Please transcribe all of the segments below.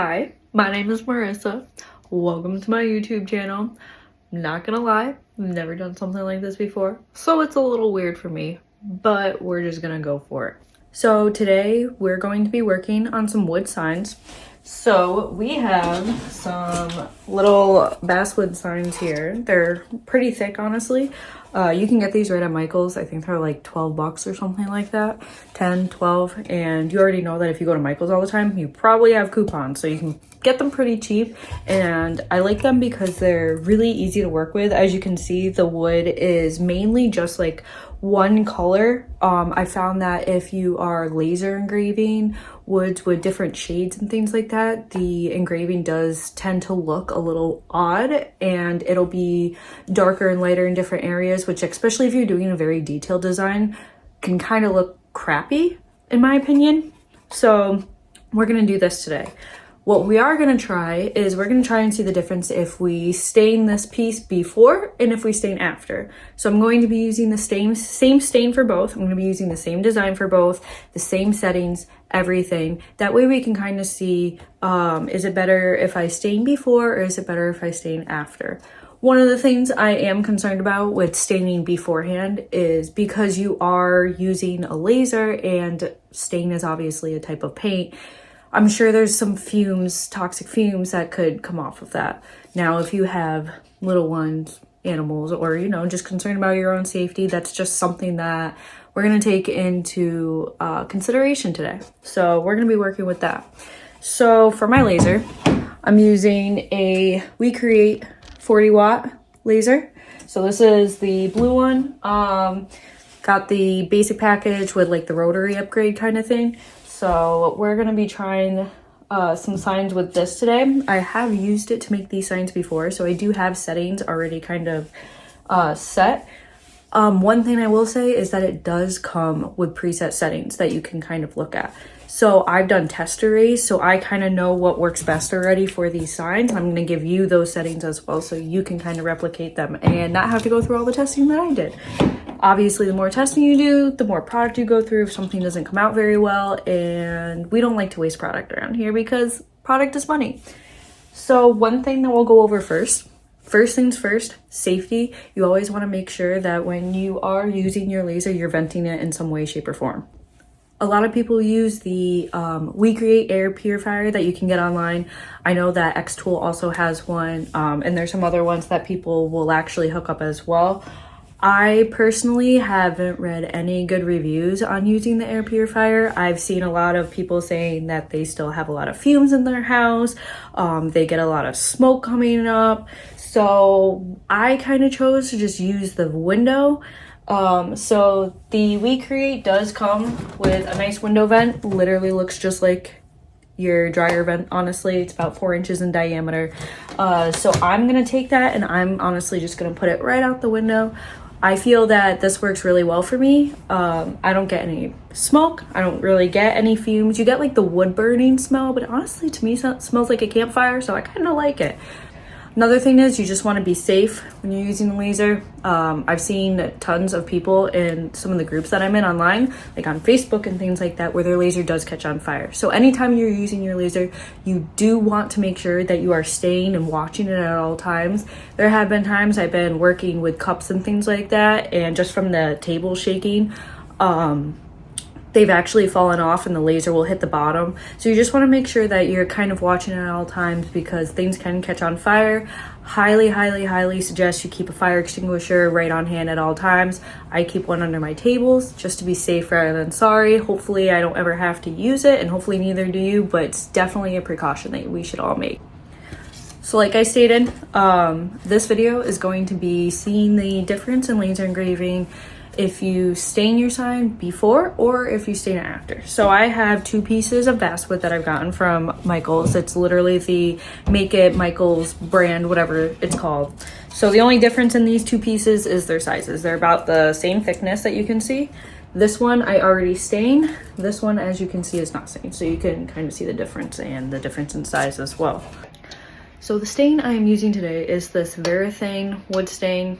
Hi, my name is Marissa. Welcome to my YouTube channel. I'm not gonna lie, I've never done something like this before, so it's a little weird for me, but we're just gonna go for it. So today we're going to be working on some wood signs. So we have some little basswood signs here. They're pretty thick, honestly. You can get these right at Michael's. I think they're like 12 bucks or something like that. 10, 12. And you already know that if you go to Michael's all the time, you probably have coupons. So you can get them pretty cheap. And I like them because they're really easy to work with. As you can see, the wood is mainly just like one color. I found that if you are laser engraving woods with different shades and things like that, the engraving does tend to look a little odd, and it'll be darker and lighter in different areas, which, especially if you're doing a very detailed design, can kind of look crappy in my opinion. So we're gonna do this today. What we are going to try is we're going to try and see the difference if we stain this piece before and if we stain after. So I'm going to be using the same stain for both. I'm going to be using the same design for both, the same settings, everything. That way we can kind of see, is it better if I stain before or is it better if I stain after? One of the things I am concerned about with staining beforehand is because you are using a laser and stain is obviously a type of paint, I'm sure there's some fumes, toxic fumes that could come off of that. Now, if you have little ones, animals, or, you know, just concerned about your own safety, that's just something that we're going to take into consideration today. So we're going to be working with that. So for my laser, I'm using a WeCreat 40 watt laser. So this is the blue one. Got the basic package with like the rotary upgrade kind of thing. So we're going to be trying some signs with this today. I have used it to make these signs before, so I do have settings already kind of set. One thing I will say is that it does come with preset settings that you can kind of look at. So I've done test arrays, so I kind of know what works best already for these signs. I'm going to give you those settings as well so you can kind of replicate them and not have to go through all the testing that I did. Obviously, the more testing you do, the more product you go through if something doesn't come out very well, and we don't like to waste product around here because product is money. So one thing that we'll go over first things first, safety. You always want to make sure that when you are using your laser, you're venting it in some way, shape, or form. A lot of people use the WeCreat air purifier that you can get online. I know that X-Tool also has one, and there's some other ones that people will actually hook up as well. I personally haven't read any good reviews on using the air purifier. I've seen a lot of people saying that they still have a lot of fumes in their house. They get a lot of smoke coming up. So I kind of chose to just use the window. So the WeCreat does come with a nice window vent. Literally looks just like your dryer vent. Honestly, it's about 4 inches in diameter. So I'm gonna take that and I'm honestly just gonna put it right out the window. I feel that this works really well for me. I don't get any smoke. I don't really get any fumes. You get like the wood burning smell, but honestly to me it smells like a campfire, so I kind of like it. Another thing is you just want to be safe when you're using the laser. I've seen tons of people in some of the groups that I'm in online, like on Facebook and things like that, where their laser does catch on fire. So anytime you're using your laser, you do want to make sure that you are staying and watching it at all times. There have been times I've been working with cups and things like that, and just from the table shaking, they've actually fallen off and the laser will hit the bottom. So you just want to make sure that you're kind of watching it at all times because things can catch on fire. Highly suggest you keep a fire extinguisher right on hand at all times. I keep one under my tables just to be safe rather than sorry. Hopefully I don't ever have to use it, and hopefully neither do you, but it's definitely a precaution that we should all make. So like I stated, this video is going to be seeing the difference in laser engraving if you stain your sign before or if you stain it after. So I have 2 pieces of basswood that I've gotten from Michael's. It's literally the Make It Michael's brand, whatever it's called. So the only difference in these 2 pieces is their sizes. They're about the same thickness that you can see. This one I already stained. This one, as you can see, is not stained. So you can kind of see the difference and the difference in size as well. So the stain I am using today is this Varathane wood stain.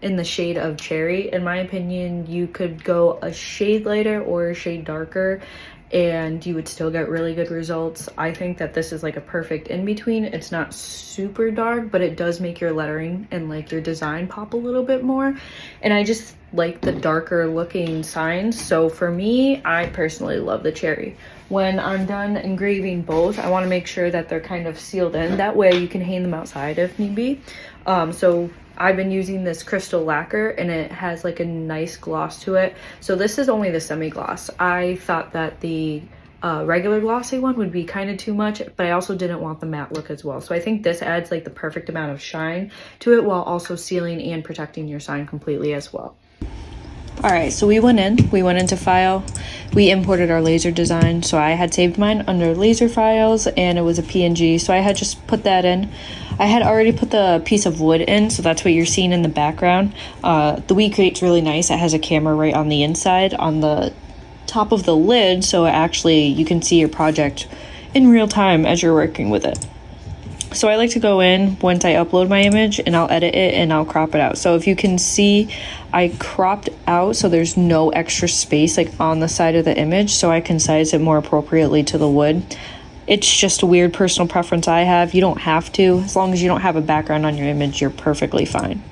In the shade of cherry. In my opinion, you could go a shade lighter or a shade darker and you would still get really good results. I think that this is like a perfect in between. It's not super dark, but it does make your lettering and like your design pop a little bit more. And I just like the darker looking signs. So for me, I personally love the cherry. When I'm done engraving both, I want to make sure that they're kind of sealed in. That way you can hang them outside if need be. So I've been using this crystal lacquer and it has like a nice gloss to it. So this is only the semi-gloss. I thought that the regular glossy one would be kind of too much, but I also didn't want the matte look as well. So I think this adds like the perfect amount of shine to it while also sealing and protecting your sign completely as well. All right, so we went into file, we imported our laser design. So I had saved mine under laser files and it was a PNG. So I had just put that in. I had already put the piece of wood in, so that's what you're seeing in the background. The WeCreat's really nice. It has a camera right on the inside on the top of the lid, so actually you can see your project in real time as you're working with it. So I like to go in once I upload my image and I'll edit it and I'll crop it out. So if you can see, I cropped out so there's no extra space like on the side of the image, so I can size it more appropriately to the wood. It's just a weird personal preference I have. You don't have to. As long as you don't have a background on your image, you're perfectly fine.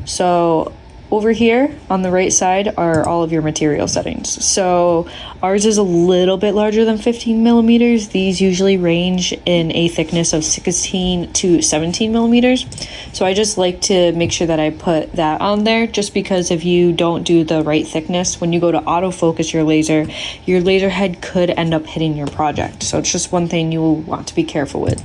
So over here on the right side are all of your material settings. So ours is a little bit larger than 15 millimeters. These usually range in a thickness of 16 to 17 millimeters. So I just like to make sure that I put that on there, just because if you don't do the right thickness, when you go to autofocus your laser head could end up hitting your project. So it's just one thing you will want to be careful with.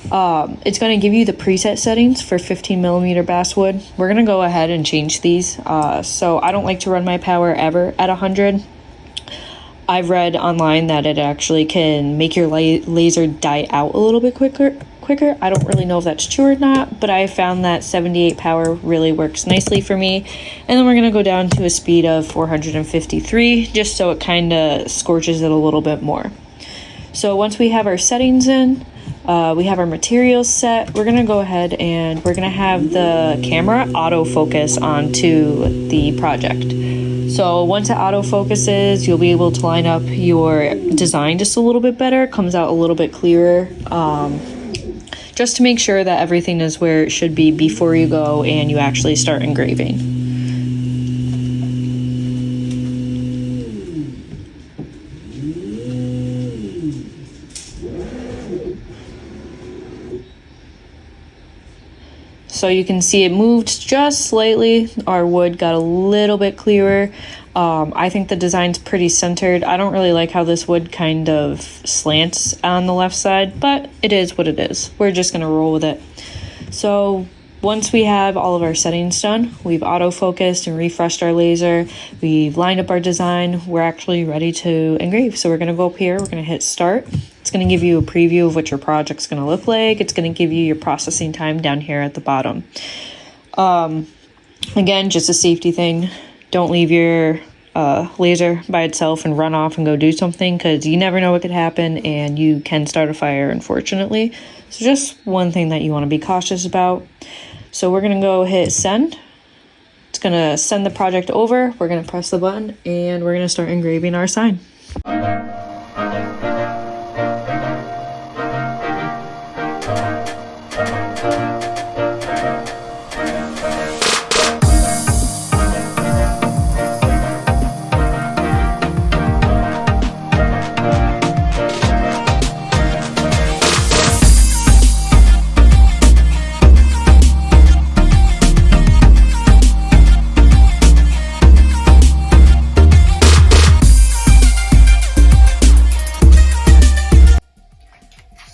It's going to give you the preset settings for 15 millimeter basswood. We're going to go ahead and change these. So I don't like to run my power ever at 100. I've read online that it actually can make your laser die out a little bit quicker. I don't really know if that's true or not, but I found that 78 power really works nicely for me. And then we're going to go down to a speed of 453, just so it kind of scorches it a little bit more. So once we have our settings in, we have our materials set, we're going to go ahead and we're going to have the camera autofocus onto the project. So once it autofocuses, you'll be able to line up your design just a little bit better. It comes out a little bit clearer, just to make sure that everything is where it should be before you go and you actually start engraving. So you can see it moved just slightly. Our wood got a little bit clearer. I think the design's pretty centered. I don't really like how this wood kind of slants on the left side, but it is what it is. We're just gonna roll with it. So once we have all of our settings done, we've autofocused and refreshed our laser, we've lined up our design, we're actually ready to engrave. So we're gonna go up here, we're gonna hit start. It's going to give you a preview of what your project's going to look like. It's going to give you your processing time down here at the bottom. Again, just a safety thing. Don't leave your laser by itself and run off and go do something, because you never know what could happen and you can start a fire, unfortunately. So just one thing that you want to be cautious about. So we're going to go hit send. It's going to send the project over. We're going to press the button and we're going to start engraving our sign.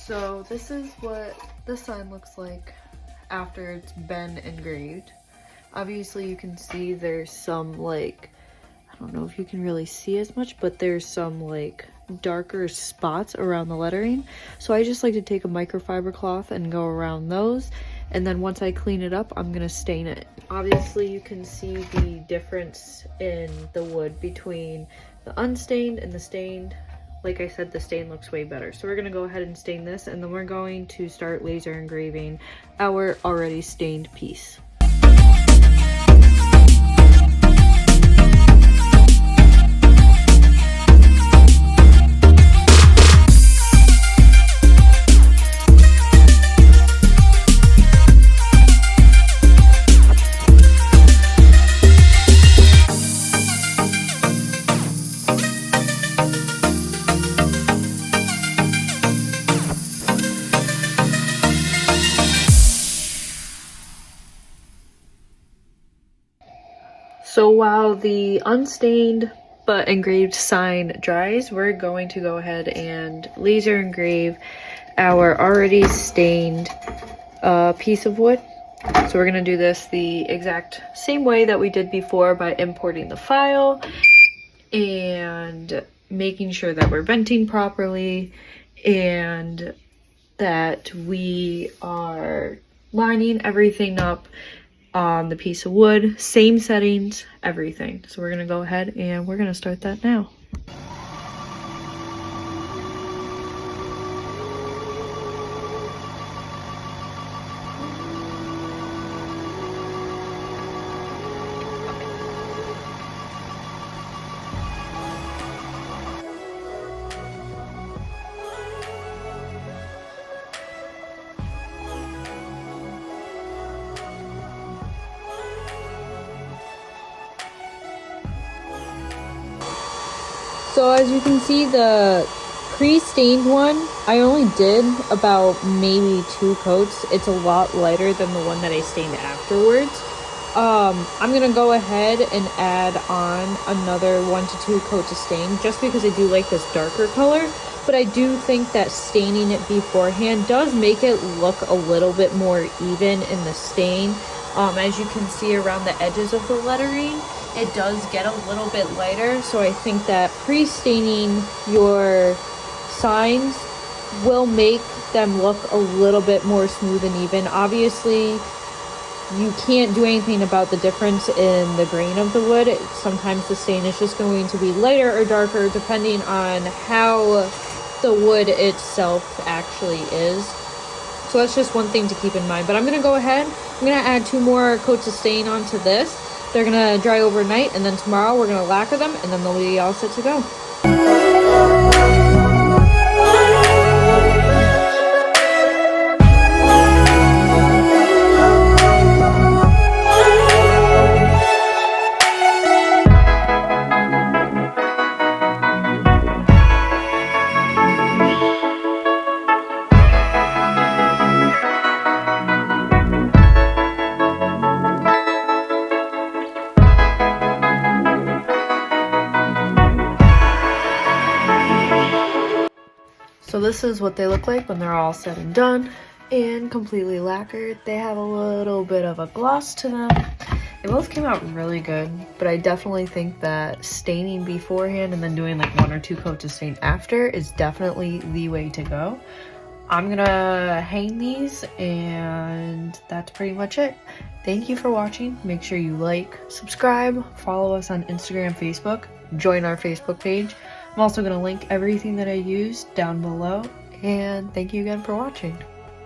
So this is what the sign looks like after it's been engraved. Obviously you can see there's some, like, I don't know if you can really see as much, but there's some like darker spots around the lettering. So I just like to take a microfiber cloth and go around those, and then once I clean it up, I'm gonna stain it. Obviously you can see the difference in the wood between the unstained and the stained. Like I said, the stain looks way better. So we're gonna go ahead and stain this, and then we're going to start laser engraving our already stained piece. So while the unstained but engraved sign dries, we're going to go ahead and laser engrave our already stained piece of wood. So we're going to do this the exact same way that we did before by importing the file and making sure that we're venting properly and that we are lining everything up on the piece of wood, same settings, everything. So we're going to go ahead and we're going to start that now. So as you can see, the pre-stained one, I only did about maybe 2 coats. It's a lot lighter than the one that I stained afterwards. I'm gonna go ahead and add on another 1 to 2 coats of stain just because I do like this darker color. But I do think that staining it beforehand does make it look a little bit more even in the stain. As you can see around the edges of the lettering, it does get a little bit lighter. So I think that pre-staining your signs will make them look a little bit more smooth and even. Obviously, you can't do anything about the difference in the grain of the wood. Sometimes the stain is just going to be lighter or darker depending on how the wood itself actually is. So that's just one thing to keep in mind. But I'm going to go ahead, I'm going to add 2 more coats of stain onto this. They're going to dry overnight, and then tomorrow we're going to lacquer them, and then they'll be all set to go. So this is what they look like when they're all said and done and completely lacquered. They have a little bit of a gloss to them. They both came out really good, but I definitely think that staining beforehand and then doing like 1 or 2 coats of stain after is definitely the way to go. I'm gonna hang these and that's pretty much it. Thank you for watching. Make sure you like, subscribe, follow us on Instagram, Facebook, join our Facebook page. I'm also going to link everything that I used down below, and thank you again for watching.